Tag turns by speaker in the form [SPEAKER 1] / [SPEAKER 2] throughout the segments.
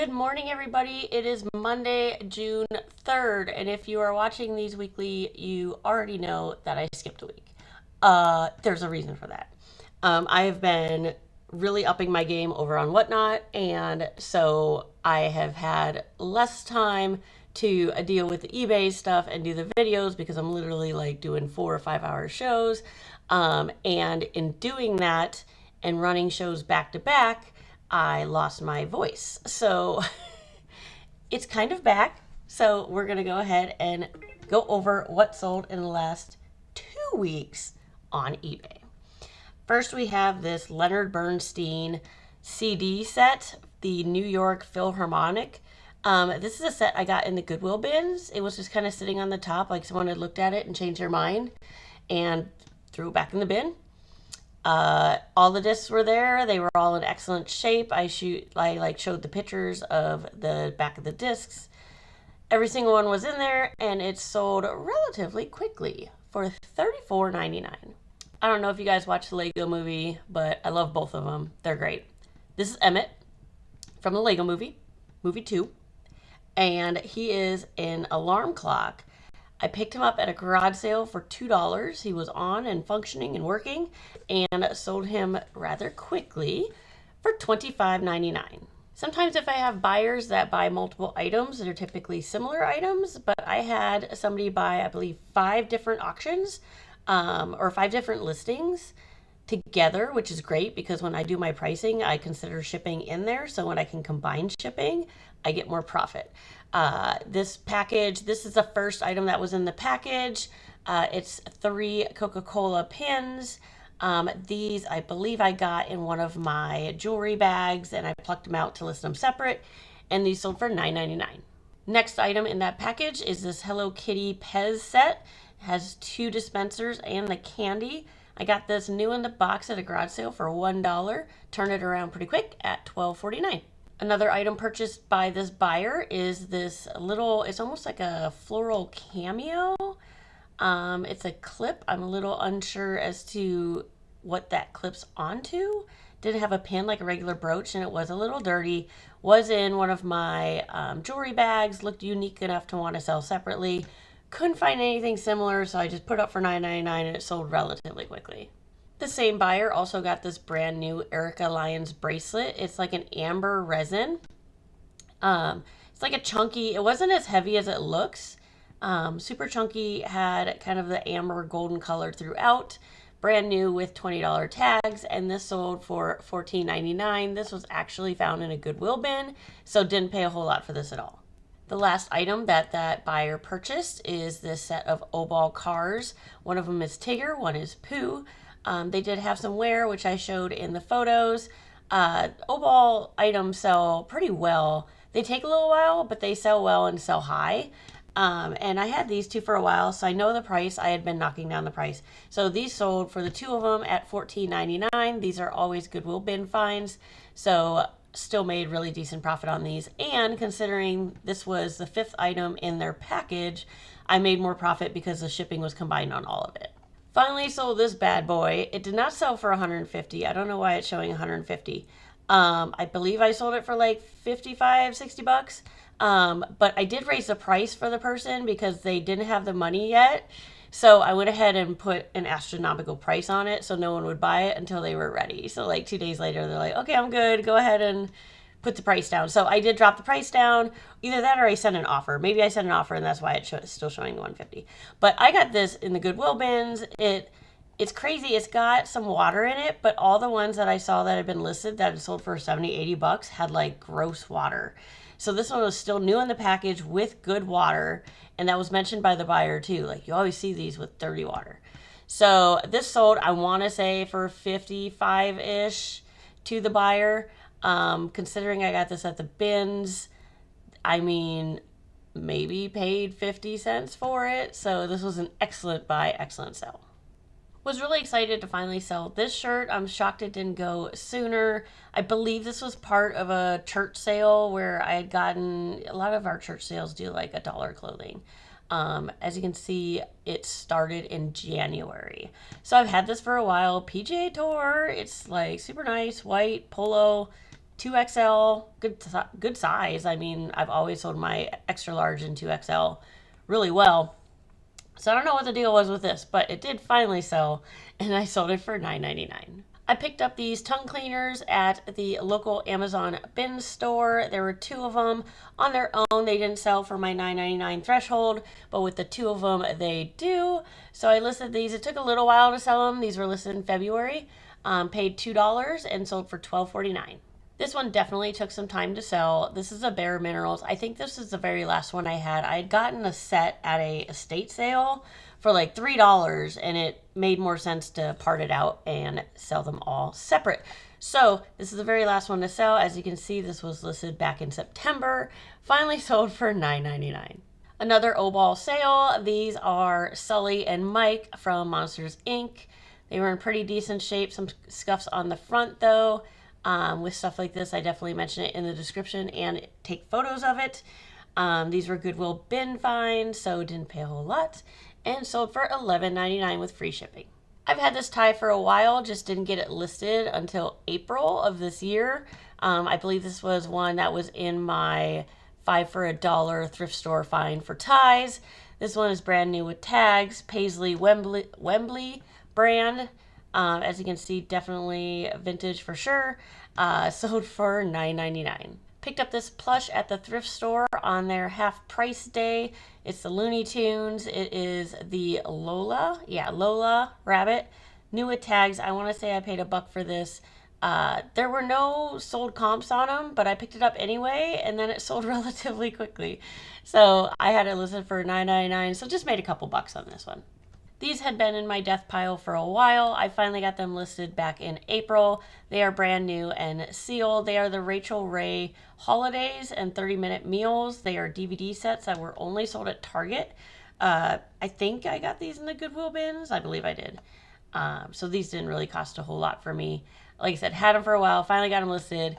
[SPEAKER 1] Good morning, everybody. It is Monday, June 3rd, and if you are watching these weekly, you already know that I skipped a week. There's a reason for that. I have been really upping my game over on Whatnot, and so I have had less time to deal with the eBay stuff and do the videos because I'm literally like doing 4 or 5 hour shows. And in doing that and running shows back to back, I lost my voice. So it's kind of back. So we're going to go ahead and go over what sold in the last 2 weeks on eBay. First, we have this Leonard Bernstein CD set, the New York Philharmonic. This is a set I got in the Goodwill bins. It was just kind of sitting on the top, like someone had looked at it and changed their mind and threw it back in the bin. All the discs were there. They were all in excellent shape. I showed the pictures of the back of the discs. Every single one was in there, and it sold relatively quickly for $34.99. I don't know if you guys watch the Lego movie, but I love both of them. They're great. This is Emmett from the Lego movie, movie 2, and he is an alarm clock. I picked him up at a garage sale for $2. He was on and functioning and working, and sold him rather quickly for $25.99. Sometimes if I have buyers that buy multiple items, they're typically similar items, but I had somebody buy, I believe, 5 different auctions or 5 different listings together, which is great because when I do my pricing, I consider shipping in there. So when I can combine shipping, I get more profit. This package, this is the first item that was in the package. It's 3 Coca-Cola pins. These I believe I got in one of my jewelry bags, and I plucked them out to list them separate, and these sold for $9.99. Next item in that package is this Hello Kitty Pez set. It has 2 dispensers and the candy. I got this new in the box at a garage sale for $1. Turned it around pretty quick at $12.49. Another item purchased by this buyer is this little, it's almost like a floral cameo. It's a clip. I'm a little unsure as to what that clips onto. Didn't have a pin like a regular brooch, and it was a little dirty. Was in one of my jewelry bags. Looked unique enough to want to sell separately. Couldn't find anything similar, so I just put it up for $9.99, and it sold relatively quickly. The same buyer also got this brand new Erica Lyons bracelet. It's like an amber resin. It's like a chunky, it wasn't as heavy as it looks. Super chunky, had kind of the amber golden color throughout. Brand new with $20 tags, and this sold for $14.99. This was actually found in a Goodwill bin, so didn't pay a whole lot for this at all. The last item that buyer purchased is this set of O-Ball cars. One of them is Tigger, one is Pooh. They did have some wear, which I showed in the photos. O-Ball items sell pretty well. They take a little while, but they sell well and sell high. And I had these 2 for a while, so I know the price. I had been knocking down the price. So these sold for the 2 of them at $14.99. These are always Goodwill bin finds. So still made really decent profit on these. And considering this was the 5th item in their package, I made more profit because the shipping was combined on all of it. Finally sold this bad boy. It did not sell for $150. I don't know why it's showing $150. I believe I sold it for like $55, $60. But I did raise the price for the person because they didn't have the money yet. So I went ahead and put an astronomical price on it so no one would buy it until they were ready. So like 2 days later, they're like, okay, I'm good. Go ahead and put the price down. So I did drop the price down. Either that or I sent an offer. Maybe I sent an offer and that's why it's still showing $150. But I got this in the Goodwill bins. It's crazy. It's got some water in it, but all the ones that I saw that had been listed that had sold for 70, 80 bucks had like gross water. So this one was still new in the package with good water, and that was mentioned by the buyer too. Like you always see these with dirty water. So this sold, I want to say, for 55-ish to the buyer. Considering I got this at the bins, I mean, maybe paid 50 cents for it. So this was an excellent buy, excellent sell. Was really excited to finally sell this shirt. I'm shocked it didn't go sooner. I believe this was part of a church sale where I had gotten, a lot of our church sales do like $1 clothing. As you can see, it started in January. So I've had this for a while. PGA Tour, it's like super nice, white polo. 2XL, good size. I mean, I've always sold my extra large and 2XL really well. So I don't know what the deal was with this, but it did finally sell, and I sold it for $9.99. I picked up these tongue cleaners at the local Amazon bin store. There were two of them on their own. They didn't sell for my $9.99 threshold, but with the two of them, they do. So I listed these. It took a little while to sell them. These were listed in February. Paid $2 and sold for $12.49. This one definitely took some time to sell. This is a Bare Minerals. I think this is the very last one I had. I had gotten a set at a estate sale for like $3, and it made more sense to part it out and sell them all separate. So this is the very last one to sell. As you can see, this was listed back in September. Finally sold for $9.99. Another O-Ball sale. These are Sully and Mike from Monsters Inc. They were in pretty decent shape. Some scuffs on the front though. With stuff like this, I definitely mention it in the description and take photos of it. These were Goodwill bin finds, so didn't pay a whole lot, and sold for $11.99 with free shipping. I've had this tie for a while, just didn't get it listed until April of this year. I believe this was one that was in my 5 for $1 thrift store find for ties. This one is brand new with tags, Paisley Wembley brand. As you can see, definitely vintage for sure. Sold for $9.99. Picked up this plush at the thrift store on their half price day. It's the Looney Tunes. It is the Lola. Yeah, Lola rabbit. New with tags. I want to say I paid $1 for this. There were no sold comps on them, but I picked it up anyway, and then it sold relatively quickly. So I had it listed for $9.99, so just made a couple bucks on this one. These had been in my death pile for a while. I finally got them listed back in April. They are brand new and sealed. They are the Rachel Ray Holidays and 30-Minute Meals. They are DVD sets that were only sold at Target. I think I got these in the Goodwill bins. I believe I did. So these didn't really cost a whole lot for me. Like I said, had them for a while. Finally got them listed.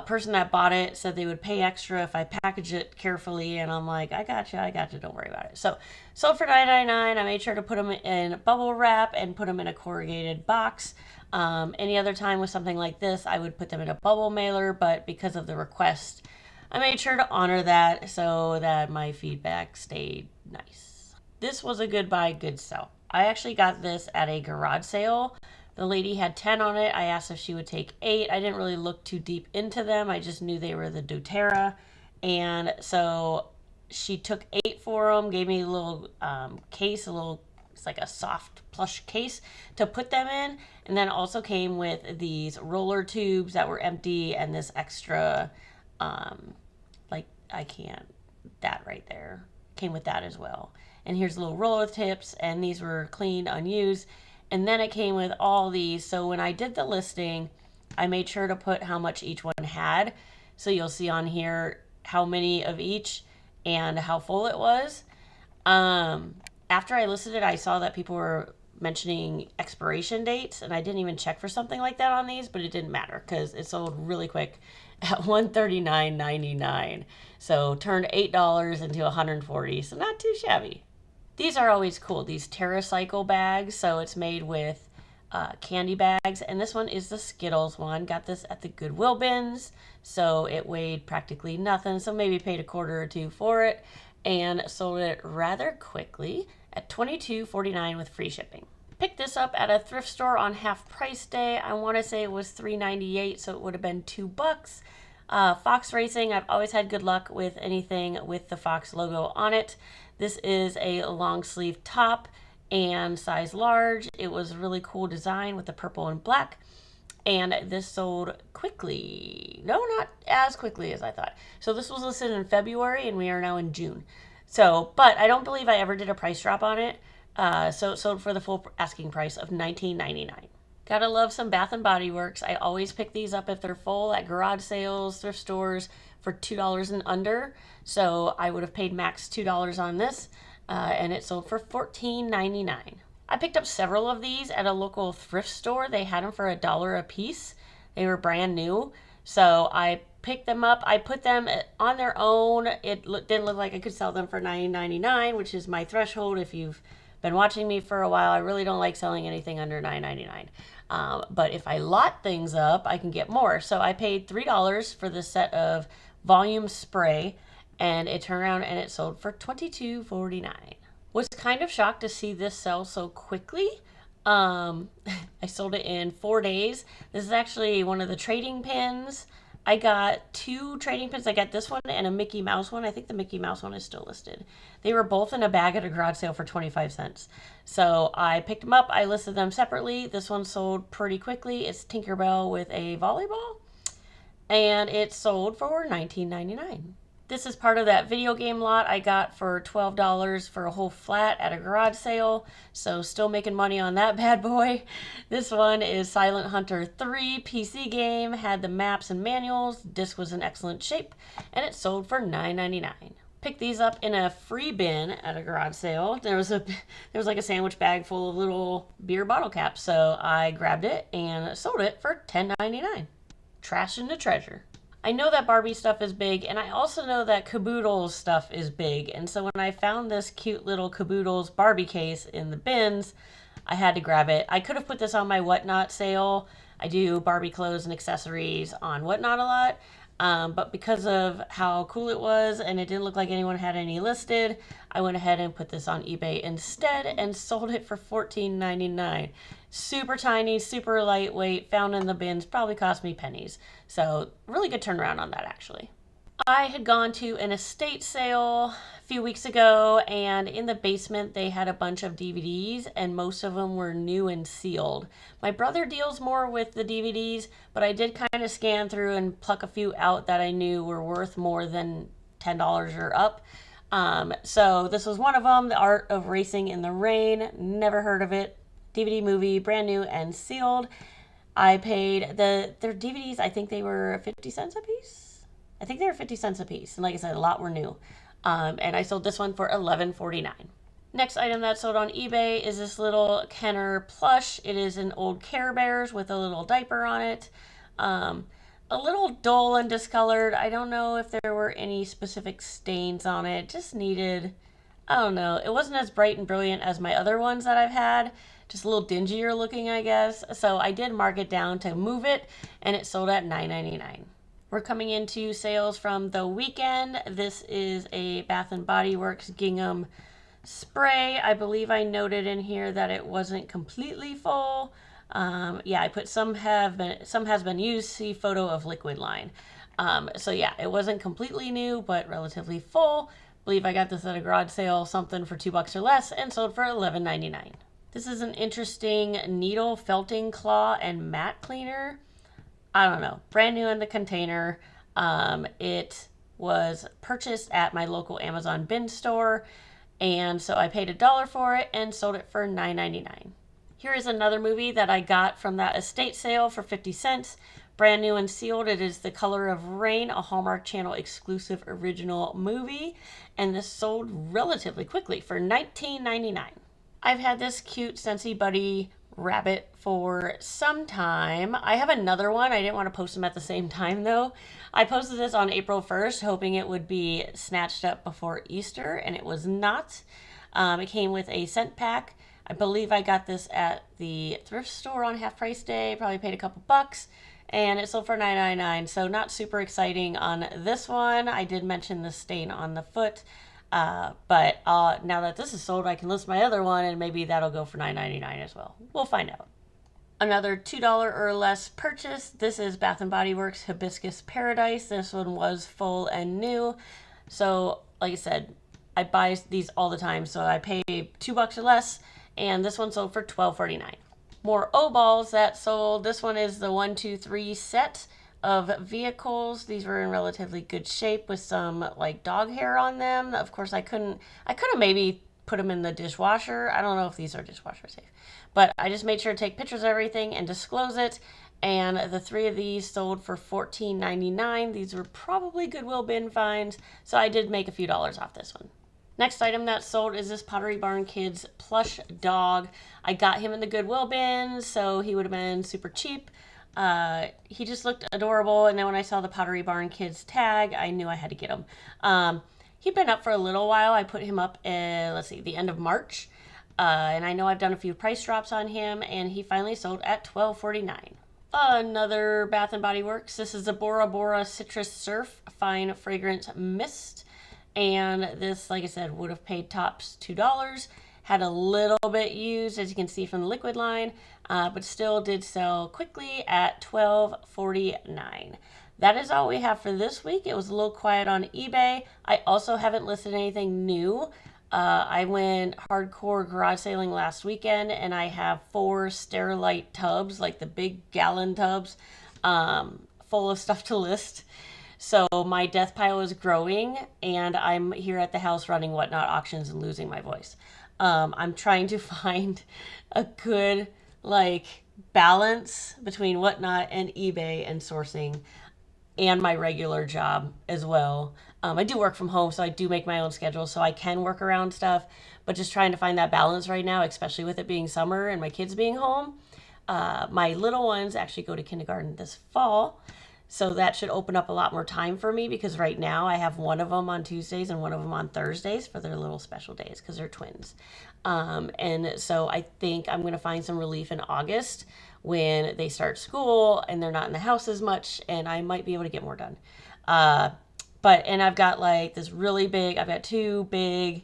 [SPEAKER 1] Person that bought it said they would pay extra if I package it carefully, and I'm like, I got you, don't worry about it. So sold for $9.99. I made sure to put them in bubble wrap and put them in a corrugated box. Any other time with something like this, I would put them in a bubble mailer, but because of the request, I made sure to honor that so that my feedback stayed nice. This was a good buy, good sell. I actually got this at a garage sale. The lady had 10 on it. I asked if she would take 8. I didn't really look too deep into them. I just knew they were the doTERRA. And so she took 8 for them, gave me a little case, it's like a soft plush case to put them in. And then also came with these roller tubes that were empty and this extra, that right there came with that as well. And here's little roller tips, and these were clean, unused. And then it came with all these. So when I did the listing, I made sure to put how much each one had. So you'll see on here how many of each and how full it was. After I listed it, I saw that people were mentioning expiration dates, and I didn't even check for something like that on these, but it didn't matter because it sold really quick at $139.99. So turned $8 into $140, so not too shabby. These are always cool, these TerraCycle bags. So it's made with candy bags. And this one is the Skittles one. Got this at the Goodwill bins. So it weighed practically nothing. So maybe paid $1 or $2 for it. And sold it rather quickly at $22.49 with free shipping. Picked this up at a thrift store on half price day. I want to say it was $3.98, so it would have been $2. Fox Racing, I've always had good luck with anything with the Fox logo on it. This is a long sleeve top and size large. It was a really cool design with the purple and black. And this sold quickly. No, not as quickly as I thought. So this was listed in February and we are now in June. So, but I don't believe I ever did a price drop on it. So it sold for the full asking price of $19.99. Gotta love some Bath and Body Works. I always pick these up if they're full at garage sales, thrift stores for $2 and under. So I would have paid max $2 on this, and it sold for $14.99. I picked up several of these at a local thrift store. They had them for $1 a piece. They were brand new. So I picked them up. I put them on their own. It didn't look like I could sell them for $9.99, which is my threshold if you've been watching me for a while, I really don't like selling anything under $9.99. But if I lot things up, I can get more. So I paid $3 for this set of volume spray, and it turned around and it sold for $22.49. Was kind of shocked to see this sell so quickly. I sold it in 4 days. This is actually one of the trading pins. I got 2 trading pins. I got this one and a Mickey Mouse one. I think the Mickey Mouse one is still listed. They were both in a bag at a garage sale for 25 cents. So I picked them up. I listed them separately. This one sold pretty quickly. It's Tinkerbell with a volleyball. And it sold for $19.99. This is part of that video game lot I got for $12 for a whole flat at a garage sale. So still making money on that bad boy. This one is Silent Hunter 3 PC game. Had the maps and manuals. Disc was in excellent shape. And it sold for $9.99. Picked these up in a free bin at a garage sale. There was like a sandwich bag full of little beer bottle caps. So I grabbed it and sold it for $10.99. Trash into treasure. I know that Barbie stuff is big, and I also know that Caboodles stuff is big. And so when I found this cute little Caboodles Barbie case in the bins, I had to grab it. I could have put this on my Whatnot sale. I do Barbie clothes and accessories on Whatnot a lot. But because of how cool it was and it didn't look like anyone had any listed, I went ahead and put this on eBay instead and sold it for $14.99. Super tiny, super lightweight, found in the bins, probably cost me pennies. So really good turnaround on that actually. I had gone to an estate sale a few weeks ago, and in the basement they had a bunch of DVDs, and most of them were new and sealed. My brother deals more with the DVDs, but I did kind of scan through and pluck a few out that I knew were worth more than $10 or up. So this was one of them, The Art of Racing in the Rain. Never heard of it. DVD movie, brand new and sealed. I paid their DVDs, I think they were 50 cents a piece. I think they were 50 cents a piece. And like I said, a lot were new. And I sold this one for $11.49. Next item that sold on eBay is this little Kenner plush. It is an old Care Bears with a little diaper on it. A little dull and discolored. I don't know if there were any specific stains on it. Just needed, I don't know. It wasn't as bright and brilliant as my other ones that I've had. Just a little dingier looking, I guess. So I did mark it down to move it, and it sold at $9.99. We're coming into sales from the weekend. This is a Bath and Body Works gingham spray. I believe I noted in here that it wasn't completely full. Yeah, I put some has been used. See photo of liquid line. So yeah, it wasn't completely new, but relatively full. Believe I got this at a garage sale, something for $2 or less, and sold for $11.99. This is an interesting needle felting claw and mat cleaner. I don't know, brand new in the container. It was purchased at my local Amazon bin store, and so I paid $1 for it and sold it for $9.99. Here is another movie that I got from that estate sale for 50 cents. Brand new and sealed. It is The Color of Rain, a Hallmark Channel exclusive original movie, and this sold relatively quickly for $19.99. I've had this cute Scentsy Buddy rabbit for some time. I have another one. I didn't want to post them at the same time though. I posted this on April 1st hoping it would be snatched up before Easter, and it was not. It came with a scent pack. I believe I got this at the thrift store on half price day. Probably paid a couple bucks, and it sold for $9.99. So not super exciting on this one. I did mention the stain on the foot. But now that this is sold, I can list my other one, and maybe that'll go for $9.99 as well. We'll find out. Another $2 or less purchase. This is Bath and Body Works Hibiscus Paradise. This one was full and new. So, like I said, I buy these all the time, so I pay $2 or less, and this one sold for $12.49. More O-balls that sold. This one is the 1, 2, 3 set of vehicles. These were in relatively good shape with some like dog hair on them. Of course, I could have maybe put them in the dishwasher. I don't know if these are dishwasher safe, but I just made sure to take pictures of everything and disclose it. And the 3 of these sold for $14.99. These were probably Goodwill bin finds, so I did make a few dollars off this one. Next item that sold is this Pottery Barn Kids plush dog. I got him in the Goodwill bin, so he would have been super cheap. He just looked adorable, and then when I saw the Pottery Barn Kids tag, I knew I had to get him. He'd been up for a little while. I put him up, let's see, the end of March. And I know I've done a few price drops on him, and he finally sold at $12.49. Another Bath and Body Works. This is the Bora Bora Citrus Surf Fine Fragrance Mist. And this, like I said, would have paid tops $2. Had a little bit used, as you can see from the liquid line, but still did sell quickly at $12.49. That is all we have for this week. It was a little quiet on eBay. I also haven't listed anything new. I went hardcore garage sailing last weekend, and I have 4 Sterilite tubs, like the big gallon tubs, full of stuff to list. So my death pile is growing, and I'm here at the house running Whatnot auctions and losing my voice. I'm trying to find a good balance between Whatnot and eBay and sourcing and my regular job as well. I do work from home, so I do make my own schedule, so I can work around stuff, but just trying to find that balance right now, especially with it being summer and my kids being home. My little ones actually go to kindergarten this fall, so that should open up a lot more time for me, because right now I have one of them on Tuesdays and one of them on Thursdays for their little special days because they're twins. And so I think I'm going to find some relief in August when they start school and they're not in the house as much, and I might be able to get more done. And I've got this really big, I've got 2 big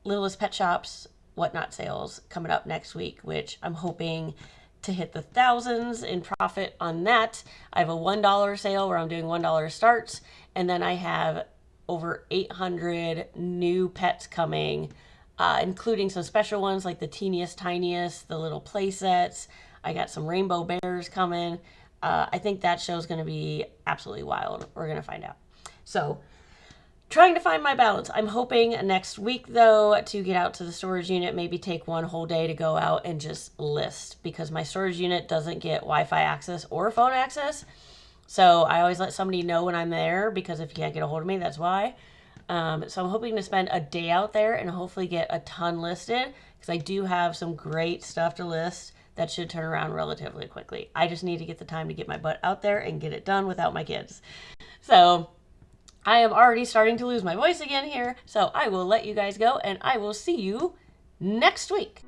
[SPEAKER 1] Littlest Pet Shops Whatnot sales coming up next week, which I'm hoping to hit the thousands in profit on that. I have a $1 sale where I'm doing $1 starts, and then I have over 800 new pets coming, including some special ones like the teeniest, tiniest, the little play sets. I got some rainbow bears coming. I think that show is going to be absolutely wild. We're going to find out. So, trying to find my balance. I'm hoping next week, though, to get out to the storage unit, maybe take one whole day to go out and just list, because my storage unit doesn't get Wi-Fi access or phone access. So I always let somebody know when I'm there, because if you can't get a hold of me, that's why. So I'm hoping to spend a day out there and hopefully get a ton listed, because I do have some great stuff to list that should turn around relatively quickly. I just need to get the time to get my butt out there and get it done without my kids. So I am already starting to lose my voice again here, so I will let you guys go, and I will see you next week.